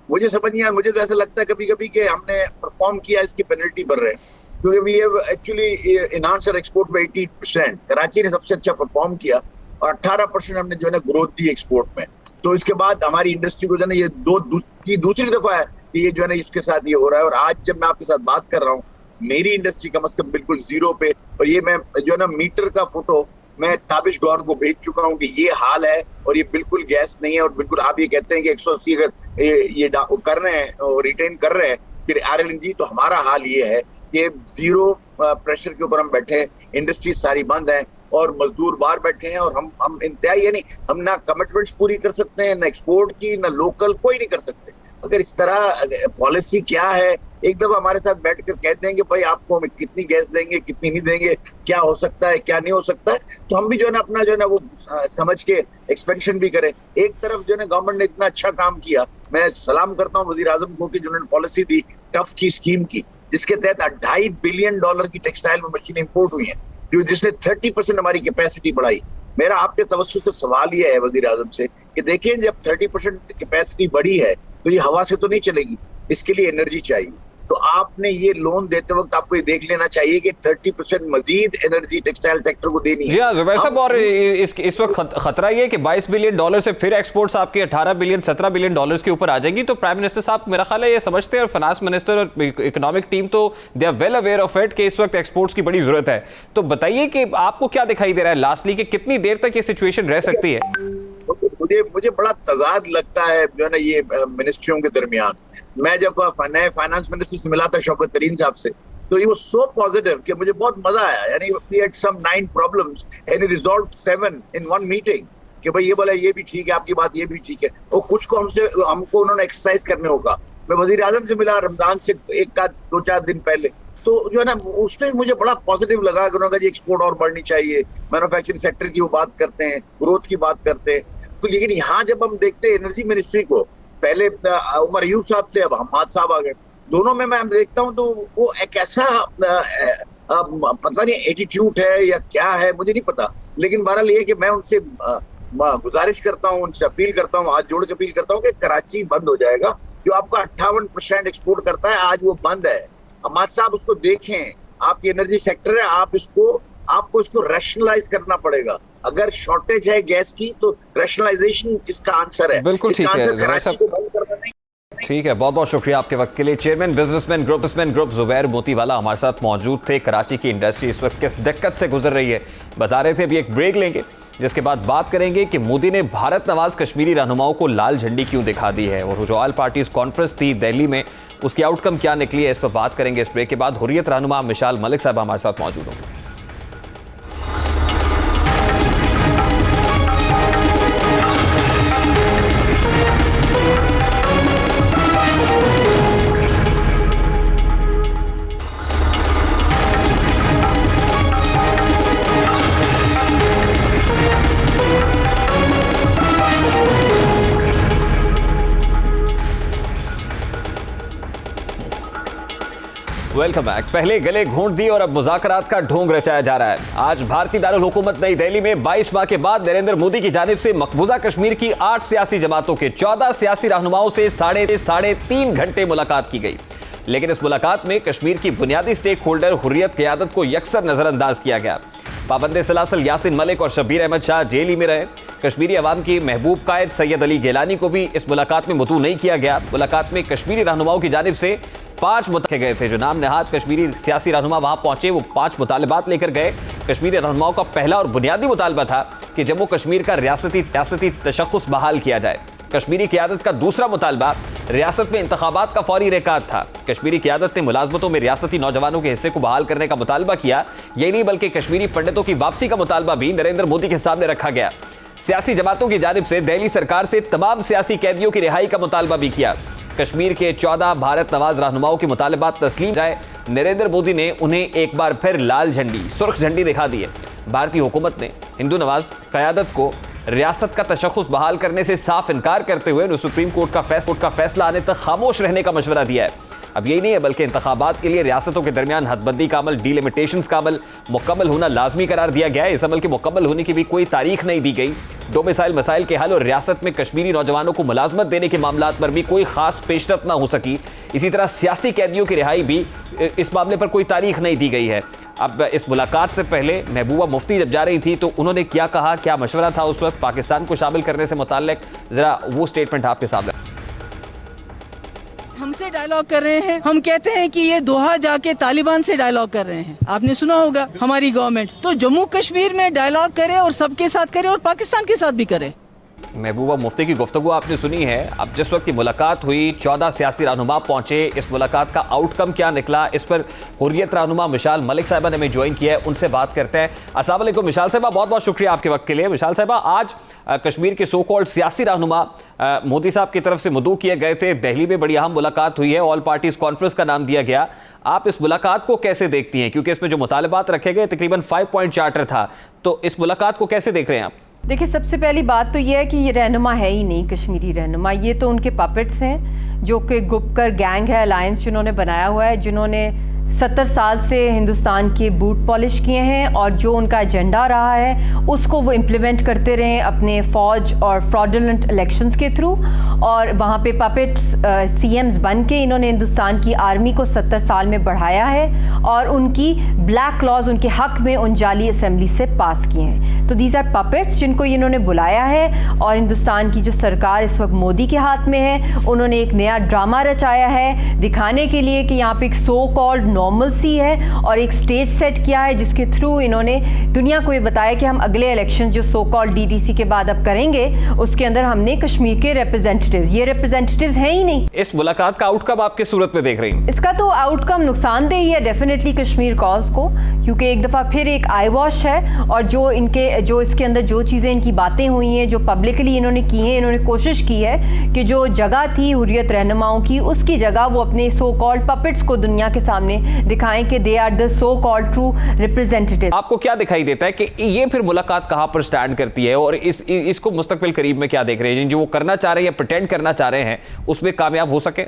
मुझे समझ नहीं आया। मुझे तो ऐसा लगता है कभी कभी कि हमने परफॉर्म किया, इसकी पेनल्टी भर रहे हैं, क्योंकि we have actually enhanced export by 80%। Karachi ने सबसे अच्छा परफॉर्म किया और 18% हमने जो है ना ग्रोथ दी एक्सपोर्ट में। तो इसके बाद हमारी इंडस्ट्री को जो है ना ये दूसरी दफा है कि ये जो है ना इसके साथ ये हो रहा है। और आज जब मैं आपके साथ बात कर रहा हूँ, मेरी इंडस्ट्री कम से कम बिल्कुल जीरो पे, और ये मैं जो है ना मीटर का फोटो मैं ताबिश गौर को भेज चुका हूँ कि ये हाल है और ये बिल्कुल गैस नहीं है। और बिल्कुल आप ये कहते हैं कि 180 अगर ये कर रहे हैं और रिटेन कर रहे हैं फिर आरएलएनजी, तो हमारा हाल ये है कि 0 प्रेशर के ऊपर हम बैठे हैं, इंडस्ट्री सारी बंद है और मजदूर बाहर बैठे हैं और हम इंतहाई, यानी हम ना कमिटमेंट्स पूरी कर सकते हैं, ना एक्सपोर्ट की, ना लोकल, कोई नहीं कर सकते। अगर इस तरह पॉलिसी क्या है, एक दफा हमारे साथ बैठकर कहते हैं कि भाई आपको हम कितनी गैस देंगे, कितनी नहीं देंगे, क्या हो सकता है, क्या नहीं हो सकता है, तो हम भी जो है ना अपना जो है ना वो समझ के एक्सपेंशन भी करें। एक तरफ जो है ना गवर्नमेंट ने इतना अच्छा काम किया, मैं सलाम करता हूँ वजीर आजम को कि जिन्होंने पॉलिसी दी टफ की स्कीम की, जिसके तहत $2.5 बिलियन की टेक्सटाइल में मशीन इंपोर्ट हुई है, जो जिसने 30% हमारी कैपेसिटी बढ़ाई। मेरा आपके तवज्जो से सवाल यह है वजीर आजम से कि देखिए, जब 30% कैपेसिटी बढ़ी है तो ये हवा से तो नहीं चलेगी, इसके लिए एनर्जी चाहिए। तो आपने ये लोन देते वक्त आपको ये देख लेना चाहिए कि 30% मजीद एनर्जी टेक्सटाइल सेक्टर को देनी है। जी हाँ जुबैर साहब, और इस वक्त खतरा ये कि $22 बिलियन से फिर एक्सपोर्ट्स आपके $18 बिलियन, $17 बिलियन के ऊपर आ जाएंगी। तो प्राइम मिनिस्टर साहब मेरा ख्याल है ये समझते हैं और फाइनेंस मिनिस्टर और इकोनॉमिक टीम तो they are well aware of it कि इस वक्त एक्सपोर्ट्स की बड़ी जरूरत है। तो बताइए कि आपको क्या दिखाई दे रहा है लास्टली कि कितनी देर तक ये सिचुएशन रह सकती है? मुझे बड़ा तजाद लगता है जो है ना ये मिनिस्ट्रियों के दरमियान। मैं जब नए फाइनेंस मिनिस्टर से मिला था शौकत तरीन साहब से, तो ही वाज सो पॉजिटिव कि मुझे बहुत मजा आया। यानी we had some 9 problems and he resolved 7 in 1 meeting कि भाई ये बोला ये भी ठीक है, आपकी बात ये भी ठीक है, और कुछ को हमको उन्होंने एक्सरसाइज करने होगा। मैं वजीर आजम से मिला रमजान से 2-4 दिन पहले, तो जो है ना उसने मुझे बड़ा पॉजिटिव लगा कि उन्होंने कहा एक्सपोर्ट और बढ़नी चाहिए, मैन्युफैक्चरिंग सेक्टर की वो बात करते हैं, ग्रोथ की बात करते हैं। तो लेकिन यहाँ जब हम देखते हैं एनर्जी मिनिस्ट्री को, पहले उमर अयूब साहब थे, अब हमाद साहब आ गए, दोनों में मैं देखता हूँ तो वो एक ऐसा पता नहीं एटीट्यूड है या क्या है, मुझे नहीं पता। लेकिन बहरहाल ये कि मैं उनसे गुजारिश करता हूँ, उनसे अपील करता हूँ, हाथ जोड़ के अपील करता हूँ कि कराची बंद हो जाएगा, जो आपका 58% एक्सपोर्ट करता है, आज वो बंद है। हमाद साहब उसको देखें, आपकी एनर्जी सेक्टर है, आप इसको आपको इसको रैशनलाइज करना पड़ेगा। अगर शॉर्टेज है गैस की तो रैशनलाइजेशन इसका आंसर है। बिल्कुल ठीक है, कराची को बंद करना नहीं। ठीक है, बहुत बहुत शुक्रिया आपके वक्त के लिए। Chairman businessman group Zubair Motiwala हमारे साथ मौजूद थे। कराची की इंडस्ट्री इस वक्त किस दिक्कत से गुजर रही है बता रहे थे। अभी एक ब्रेक लेंगे, जिसके बाद बात करेंगे कि मोदी ने भारत नवाज कश्मीरी रहनुमाओं को लाल झंडी क्यों दिखा दी है, और जो ऑल पार्टीज कॉन्फ्रेंस थी दिल्ली में उसकी आउटकम क्या निकली है, इस पर बात करेंगे इस ब्रेक के बाद। हुर्रियत रहनुमा मिशाल मलिक साहब हमारे साथ मौजूद होंगे। Welcome back. पहले गले घोंट दी और अब मुज़ाकरात का ढोंग रचाया जा रहा है। आज भारतीय दारुल हुकूमत नई दिल्ली में 22 माह के बाद नरेंद्र मोदी की जानिब से मकबूजा कश्मीर की 8 सियासी जमातों के 14 सियासी रहनुमाओं से साढ़े 3 घंटे मुलाकात की गई। लेकिन इस मुलाकात में कश्मीर की बुनियादी स्टेक होल्डर हुर्रियत क़यादत को यकसर नजरअंदाज किया गया। पाबंद सलासल यासिन मलिक और शब्बीर अहमद शाह जेल ही में रहे। कश्मीरी अवाम की महबूब कायद सैयद अली गिलानी को भी इस मुलाकात में मदऊ नहीं किया गया। मुलाकात में कश्मीरी रहनुमाओं की जानिब से 5 मुतालबे गए थे। जो नाम नहाद कश्मीरी सियासी रहनुमा वहां पहुंचे वो 5 मुतालबात लेकर गए। कश्मीरी रहनुमाओं का पहला और बुनियादी मुतालबा था कि जम्मू कश्मीर का रियासती तशख्खुस बहाल किया जाए। कश्मीरी क़यादत का दूसरा मुतालबा रियासत में इंतखाबात का फौरी इनेकाद था। कश्मीरी क़यादत ने मुलाजमतों में रियासती नौजवानों के हिस्से को बहाल करने का मुतालबा किया। यही नहीं बल्कि कश्मीरी पंडितों की वापसी का मुतालबा भी नरेंद्र मोदी के सामने रखा गया। सियासी जमातों की जानिब से दिल्ली सरकार से तमाम सियासी कैदियों की रिहाई का मुतालबा भी किया। कश्मीर के 14 भारत नवाज रहनुमाओं के मुतालबात तस्लीम जाए। नरेंद्र मोदी ने उन्हें एक बार फिर लाल झंडी, सुर्ख झंडी दिखा दी है। भारतीय हुकूमत ने हिंदू नवाज क़यादत को रियासत का तशख्खुस बहाल करने से साफ इनकार करते हुए सुप्रीम कोर्ट का फैसला आने तक खामोश रहने का मशवरा दिया है। अब यही नहीं है बल्कि इंतखाबात के लिए रियासतों के दरमियान हदबंदी का अमल, डिलिमिटेशंस का अमल मुकम्मल होना लाजमी करार दिया गया है। इस अमल के मुकम्मल होने की भी कोई तारीख नहीं दी गई। डोमिसाइल मसाइल के हल और रियासत में कश्मीरी नौजवानों को मुलाजमत देने के मामलात पर भी कोई खास पेशरफ ना हो सकी। इसी तरह सियासी कैदियों की रिहाई भी, इस मामले पर कोई तारीख नहीं दी गई है। अब इस मुलाकात से पहले महबूबा मुफ्ती जब जा रही थी तो उन्होंने क्या कहा, क्या मशवरा था उस वक्त पाकिस्तान को शामिल करने से मुताल्लिक, जरा वो स्टेटमेंट आपके सामने। हमसे डायलॉग कर रहे हैं, हम कहते हैं कि ये दोहा जाके तालिबान से डायलॉग कर रहे हैं। आपने सुना होगा हमारी गवर्नमेंट तो जम्मू कश्मीर में डायलॉग करे और सबके साथ करे और पाकिस्तान के साथ भी करे। महबूबा मुफ्ती की गुफ्तगू आपने सुनी है। अब जिस वक्त की मुलाकात हुई 14 सियासी रहनुमा पहुंचे, इस मुलाकात का आउटकम क्या निकला, इस पर हुर्रियत रहनुमा मिशाल मलिक साहिबा ने हमें ज्वाइन किया है। उनसे बात करते हैं। अस्सलाम वालेकुम मिशाल साहिबा, बहुत बहुत शुक्रिया आपके वक्त के लिए। मिशाल साहिबा, आज कश्मीर के सो कॉल्ड सियासी रहनुमा मोदी साहब की तरफ से मदऊ किए गए थे। दिल्ली में बड़ी अहम मुलाकात हुई है, ऑल पार्टीज कॉन्फ्रेंस का नाम दिया गया। आप इस मुलाकात को कैसे देखती हैं, क्योंकि इसमें जो मुतालबात रखे गए तकरीबन 5 पॉइंट चार्टर था, तो इस मुलाकात को कैसे देख रहे हैं आप? देखिए, सबसे पहली बात तो ये है कि ये रहनुमा है ही नहीं कश्मीरी रहनुमा, ये तो उनके पपेट्स हैं, जो कि गुपकर गैंग है, अलायंस जिन्होंने बनाया हुआ है, जिन्होंने 70 साल से हिंदुस्तान के बूट पॉलिश किए हैं और जो उनका एजेंडा रहा है उसको वो इम्प्लीमेंट करते रहे अपने फ़ौज और फ्रॉडुलेंट इलेक्शंस के थ्रू। और वहाँ पे पपेट्स CMs बन के इन्होंने हिंदुस्तान की आर्मी को 70 साल में बढ़ाया है और उनकी ब्लैक लॉज उनके हक में उन जाली असम्बली से पास किए हैं। तो दीज आर पपेट्स जिनको इन्होंने बुलाया है और हिंदुस्तान की जो सरकार इस वक्त मोदी के हाथ में है, उन्होंने एक नया ड्रामा रचाया है दिखाने के लिए कि यहाँ पे एक सो कॉल्ड नॉर्मल सी है और एक स्टेज सेट किया है जिसके थ्रू इन्होंने दुनिया को ये बताया कि हम अगले इलेक्शन जो सो कॉल्ड DDC के बाद अब करेंगे उसके अंदर हमने कश्मीर के रिप्रेजेंटेटिव्स, ये रिप्रेजेंटेटिव्स हैं ही नहीं। इस मुलाकात का आउटकम आपके सूरत में देख रही हैं? इसका तो आउटकम नुकसानदेह ही है डेफिनेटली कश्मीर कॉज को, क्योंकि एक दफ़ा फिर एक आई वॉश है और जो इसके अंदर जो चीज़ें इनकी बातें हुई हैं, जो पब्लिकली इन्होंने की हैं, इन्होंने कोशिश की है कि जो जगह थी हुर्रियत रहनुमाओं की, उसकी जगह वो अपने सो कॉल्ड पपेट्स को दुनिया के सामने दिखाएं कि they are the so called true representative. आपको क्या दिखाई देता है कि ये फिर मुलाकात कहां पर स्टैंड करती है और इसको मुस्तकबिल करीब में क्या देख रहे हैं, जो वो करना चाह रहे हैं या प्रिटेंड करना चाह रहे हैं उसमें कामयाब हो सके?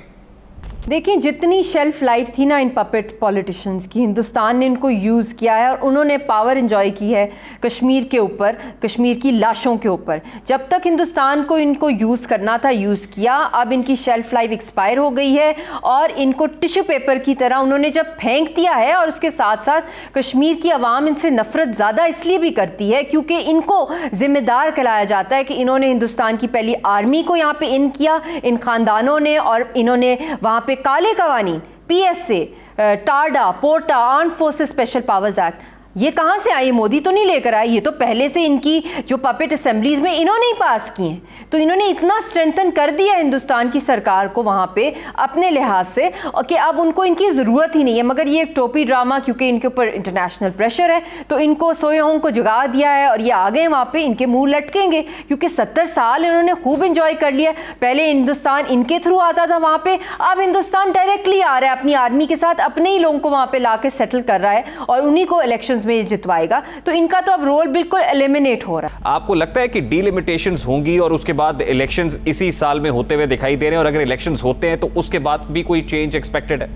देखिए, जितनी शेल्फ लाइफ थी ना इन पपेट पॉलिटिशियंस की, हिंदुस्तान ने इनको यूज़ किया है और उन्होंने पावर एंजॉय की है कश्मीर के ऊपर, कश्मीर की लाशों के ऊपर। जब तक हिंदुस्तान को इनको यूज़ करना था यूज़ किया, अब इनकी शेल्फ लाइफ एक्सपायर हो गई है और इनको टिश्यू पेपर की तरह उन्होंने जब फेंक दिया है। और उसके साथ साथ कश्मीर की आवाम इनसे नफरत ज़्यादा इसलिए भी करती है क्योंकि इनको जिम्मेदार कहलाया जाता है कि इन्होंने हिंदुस्तान की पहली आर्मी को यहाँ पे इन किया, इन खानदानों ने, और इन्होंने वहाँ पे काले कवानीन, PSA, TADA, POTA, armed forces special powers act, ये कहाँ से आई? मोदी तो नहीं लेकर आए, ये तो पहले से इनकी जो पपेट असेंबलीज में इन्होंने ही पास किए हैं। तो इन्होंने इतना स्ट्रेंथन कर दिया हिंदुस्तान की सरकार को वहाँ पे अपने लिहाज से कि अब उनको इनकी ज़रूरत ही नहीं है। मगर ये एक टोपी ड्रामा, क्योंकि इनके ऊपर इंटरनेशनल प्रेशर है, तो इनको सोयों को जगा दिया है और ये आ गए वहाँ पे, इनके मुँह लटकेंगे क्योंकि 70 साल इन्होंने खूब इंजॉय कर लिया। पहले हिंदुस्तान इनके थ्रू आता था वहाँ पे, अब हिंदुस्तान डायरेक्टली आ रहा है अपनी आर्मी के साथ, अपने ही लोगों को वहाँ पे ला के सेटल कर रहा है और उन्हीं को इलेक्शन में जितवाएगा। तो इनका तो अब रोल बिल्कुल एलिमिनेट हो रहा है। आपको लगता है कि डीलिमिटेशंस होंगी और उसके बाद इलेक्शंस इसी साल में होते हुए दिखाई दे रहे हैं, और अगर इलेक्शंस होते हैं तो उसके बाद भी कोई चेंज एक्सपेक्टेड है?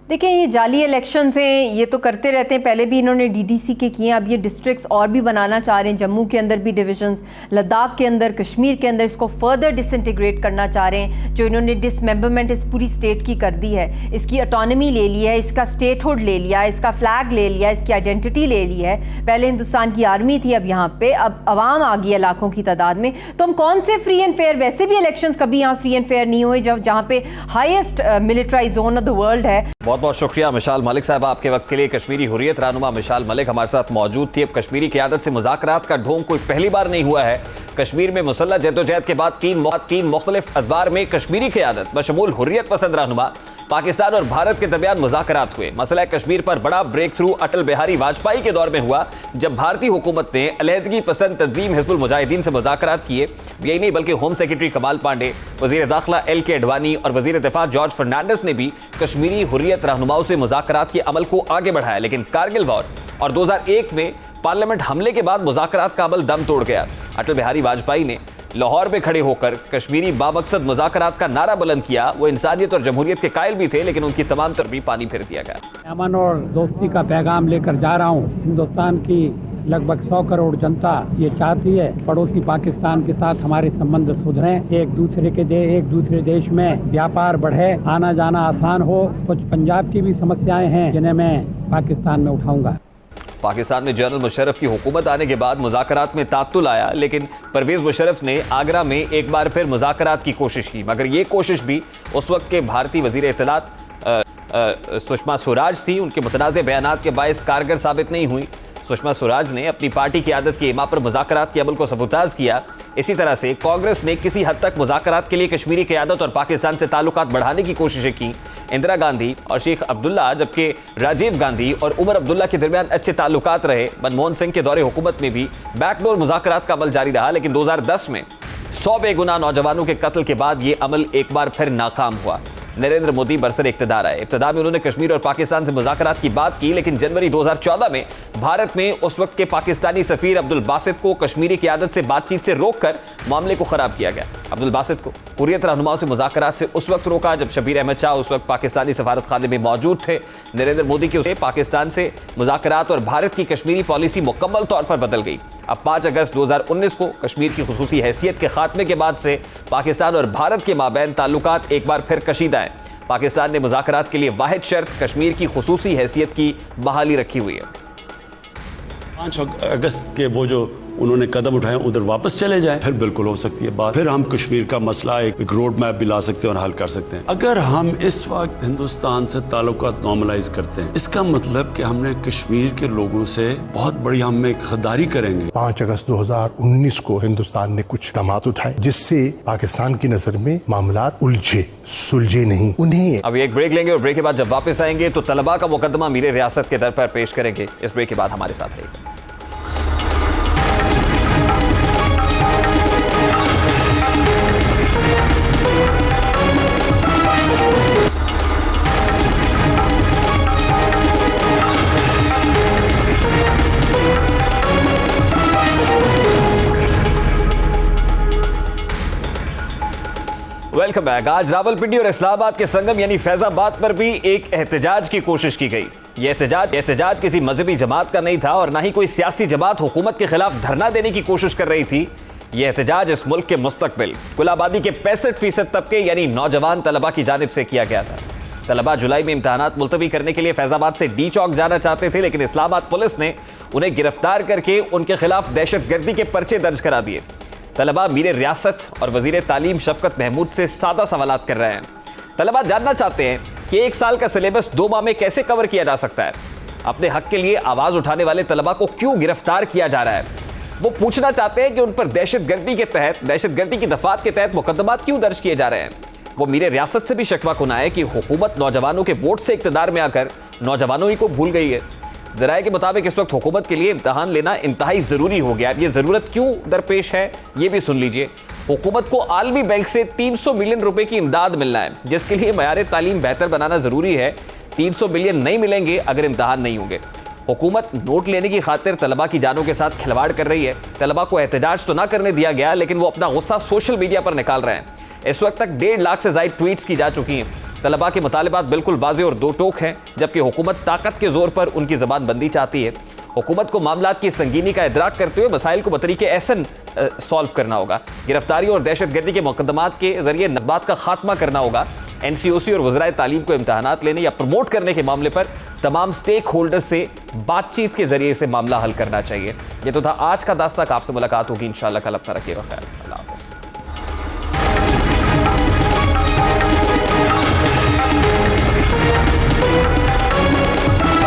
देखिए, ये जाली इलेक्शंस हैं, ये तो करते रहते हैं। पहले भी इन्होंने DDC के किए, अब ये डिस्ट्रिक्ट्स और भी बनाना चाह रहे हैं। जम्मू के अंदर भी डिविजन्स, लद्दाख के अंदर, कश्मीर के अंदर इसको फर्दर डिसइंटीग्रेट करना चाह रहे हैं। जो इन्होंने डिसमेंबरमेंट इस पूरी स्टेट की कर दी है, इसकी ऑटोनॉमी ले ली है, इसका स्टेटहुड ले लिया, इसका फ्लैग ले लिया, इसकी आइडेंटिटी ले ली है। पहले हिंदुस्तान की आर्मी थी, अब यहाँ पे अब अवाम आ गई है लाखों की तादाद में। तो हम कौन से फ्री एंड फेयर, वैसे भी इलेक्शंस कभी यहाँ फ्री एंड फेयर नहीं हुए जहाँ पे highest militarise zone of the world है। बहुत बहुत शुक्रिया मिशाल मलिक साहब आपके वक्त के लिए। कश्मीरी हुर्रियत रहनुमा मिशाल मलिक हमारे साथ मौजूद थी। अब कश्मीरी क़यादत से मुज़ाकरात का ढोंग कोई पहली बार नहीं हुआ है। कश्मीर में मुसल्लह जद्दोजहद के बाद तीन मुख्तलिफ अदवार में कश्मीरी क़यादत बशमूल हुर्रियत पसंद रहनुमा पाकिस्तान और भारत के दरमियान मुज़ाकरात हुए। मसला कश्मीर पर बड़ा ब्रेक थ्रू अटल बिहारी वाजपेयी के दौर में हुआ, जब भारतीय हुकूमत ने अलहदगी पसंद तंजीम हिज़्बुल मुजाहिदीन से मुज़ाकरात किए। यही नहीं बल्कि होम सेक्रेटरी कमाल पांडे, वज़ीर दाखिला LK अडवाणी और वज़ीर दिफा जॉर्ज फर्नांडिस ने भी कश्मीरी हुर्रियत रहनुमाओं से मुज़ाकरात के अमल को आगे बढ़ाया। लेकिन कारगिल वॉर और 2001 में पार्लियामेंट हमले के बाद मुज़ाकरात का अमल दम तोड़ गया। अटल बिहारी वाजपेयी ने लाहौर में खड़े होकर कश्मीरी बामकसद मुज़ाकरात का नारा बुलंद किया। वो इंसानियत और जमहूरियत के कायल भी थे, लेकिन उनकी तमाम तरमीम पानी फिर दिया गया। अमन और दोस्ती का पैगाम लेकर जा रहा हूँ। हिंदुस्तान की लगभग 100 करोड़ जनता ये चाहती है पड़ोसी पाकिस्तान के साथ हमारे संबंध सुधरें, एक दूसरे देश में व्यापार बढ़े, आना जाना आसान हो। कुछ पंजाब की भी समस्याएं हैं जिन्हें मैं पाकिस्तान में उठाऊंगा। पाकिस्तान में जनरल मुशर्रफ की हुकूमत आने के बाद मुज़ाकरात में तात्तुल आया, लेकिन परवेज़ मुशर्रफ ने आगरा में एक बार फिर मुज़ाकरात की कोशिश की, मगर ये कोशिश भी उस वक्त के भारतीय वज़ीर इत्तलात सुषमा स्वराज थी। उनके मुतनाज़े बयानात के बायस कारगर साबित नहीं हुई। सुषमा स्वराज ने अपनी पार्टी की आदत के इमा पर मुज़ाकरात के अमल को सबूताज किया। इसी तरह से कांग्रेस ने किसी हद तक मुज़ाकरात के लिए कश्मीरी क़यादत और पाकिस्तान से ताल्लुकात बढ़ाने की कोशिशें की। इंदिरा गांधी और शेख अब्दुल्ला, जबकि राजीव गांधी और उमर अब्दुल्ला के दरमियान अच्छे ताल्लुकात रहे। मनमोहन सिंह के दौरे हुकूमत में भी बैकडोर मुज़ाकरात का अमल जारी रहा, लेकिन 2010 में 100 बेगुनाह नौजवानों के कत्ल के बाद ये अमल एक बार फिर नाकाम हुआ। नरेंद्र मोदी बरसर इक़्तिदार आए। इब्तिदा में उन्होंने कश्मीर और पाकिस्तान से मुज़ाकरात की बात की, लेकिन जनवरी 2014 में भारत में उस वक्त के पाकिस्तानी सफ़ीर अब्दुल बासित को कश्मीरी क़यादत से बातचीत से रोककर मामले को ख़राब किया गया। अब्दुल बासित को हुर्रियत रहनुमाओं से मुज़ाकरात से उस वक्त रोका जब शबीर अहमद शाह उस वक्त पाकिस्तानी सफारत खाने में मौजूद थे। नरेंद्र मोदी के उसे पाकिस्तान से मुज़ाकरात और भारत की कश्मीरी पॉलिसी मुकम्मल तौर पर बदल गई। अब 5 अगस्त 2019 को कश्मीर की खुसूसी हैसियत के खात्मे के बाद से पाकिस्तान और भारत के माबैन ताल्लुकात एक बार फिर कशीदा हैं। पाकिस्तान ने मुज़ाकरात के लिए वाहिद शर्त कश्मीर की खुसूसी हैसियत की बहाली रखी हुई है। 5 अगस्त के वो जो उन्होंने कदम उठाए उधर वापस चले जाए, फिर बिल्कुल हो सकती है बात। फिर हम कश्मीर का मसला एक रोड मैप भी ला सकते हैं और हल कर सकते हैं। अगर हम इस वक्त हिंदुस्तान से ताल्लुकात नॉर्मलाइज करते हैं, इसका मतलब कि हमने कश्मीर के लोगों से बहुत बड़ी हम एक गद्दारी करेंगे। 5 अगस्त 2019 को हिंदुस्तान ने कुछ कदम उठाए जिससे पाकिस्तान की नजर में मामलात उलझे सुलझे नहीं। उन्हें अभी एक ब्रेक लेंगे और ब्रेक के बाद जब वापस आएंगे तो तलबा का मुकदमा मीर रियासत के दर पर पेश करेंगे। इस ब्रेक के बाद हमारे साथ रहेगा। Welcome back. आज रावलपिंडी और इस्लामाबाद के संगम यानी फैजाबाद पर भी एक एहतजाज की कोशिश की गई। ये एहतजाज किसी मजहबी जमात का नहीं था और ना ही कोई सियासी जमात हुकूमत के खिलाफ धरना देने की कोशिश कर रही थी। ये एहतजाज इस मुल्क के मुस्तकबिल कुल आबादी के 65% तबके यानी नौजवान तलबा की जानिब से किया गया था। तलबा जुलाई में इम्तहानात मुलतवी करने के लिए फैजाबाद से डी चौक जाना चाहते थे, लेकिन इस्लामाबाद पुलिस ने उन्हें गिरफ्तार करके उनके खिलाफ दहशतगर्दी के पर्चे दर्ज करा दिए। तलबा मीर रियासत और वजीर तालीम शफकत महमूद से सादा सवालात कर रहे हैं। तलबा जानना चाहते हैं कि 1 साल का सिलेबस 2 माह में कैसे कवर किया जा सकता है। अपने हक के लिए आवाज उठाने वाले तलबा को क्यों गिरफ्तार किया जा रहा है। वो पूछना चाहते हैं कि उन पर दहशतगर्दी की दफात के तहत मुकदमात क्यों दर्ज किए जा रहे हैं। वो मीर रियासत से भी शिकवा कुना है कि हुकूमत नौजवानों के वोट से इक़्तिदार में आकर नौजवानों ही को भूल गई है। ज़राए के मुताबिक इस वक्त हुकूमत के लिए इम्तहान लेना इंतहाई ज़रूरी हो गया। ये ज़रूरत क्यों दरपेश है ये भी सुन लीजिए। हुकूमत को आलमी बैंक से 300 मिलियन रुपए की इमदाद मिलना है, जिसके लिए मयार तालीम बेहतर बनाना ज़रूरी है। 300 मिलियन नहीं मिलेंगे अगर इम्तहान नहीं होंगे। हुकूमत नोट लेने की खातिर तलबा की जानों के साथ खिलवाड़ कर रही है। तलबा को एहतजाज तो ना करने दिया गया, लेकिन वो अपना गुस्सा सोशल मीडिया पर निकाल रहे हैं। इस वक्त तक 1.5 लाख से ज़ायद ट्वीट्स की जा चुकी हैं। तलबा के मुतालिबात बिल्कुल वाज़ेह और दो टोक हैं, जबकि हुकूमत ताकत के जोर पर उनकी ज़बान बंदी चाहती है। हुकूमत को मामलात की संगीनी का इदराक करते हुए मसाइल को बतरीके ऐसन सॉल्व करना होगा। गिरफ्तारी और दहशतगर्दी के मुकदमात के जरिए नस्बात का खात्मा करना होगा। NCOC और वज़राए तालीम को इम्तहानात लेने या प्रमोट करने के मामले पर तमाम स्टेक होल्डर से बातचीत के जरिए से मामला हल करना चाहिए। ये तो था आज का दास्ताक। आपसे मुलाकात होगी इंशाअल्लाह कल। अपना रखिएगा ख्याल।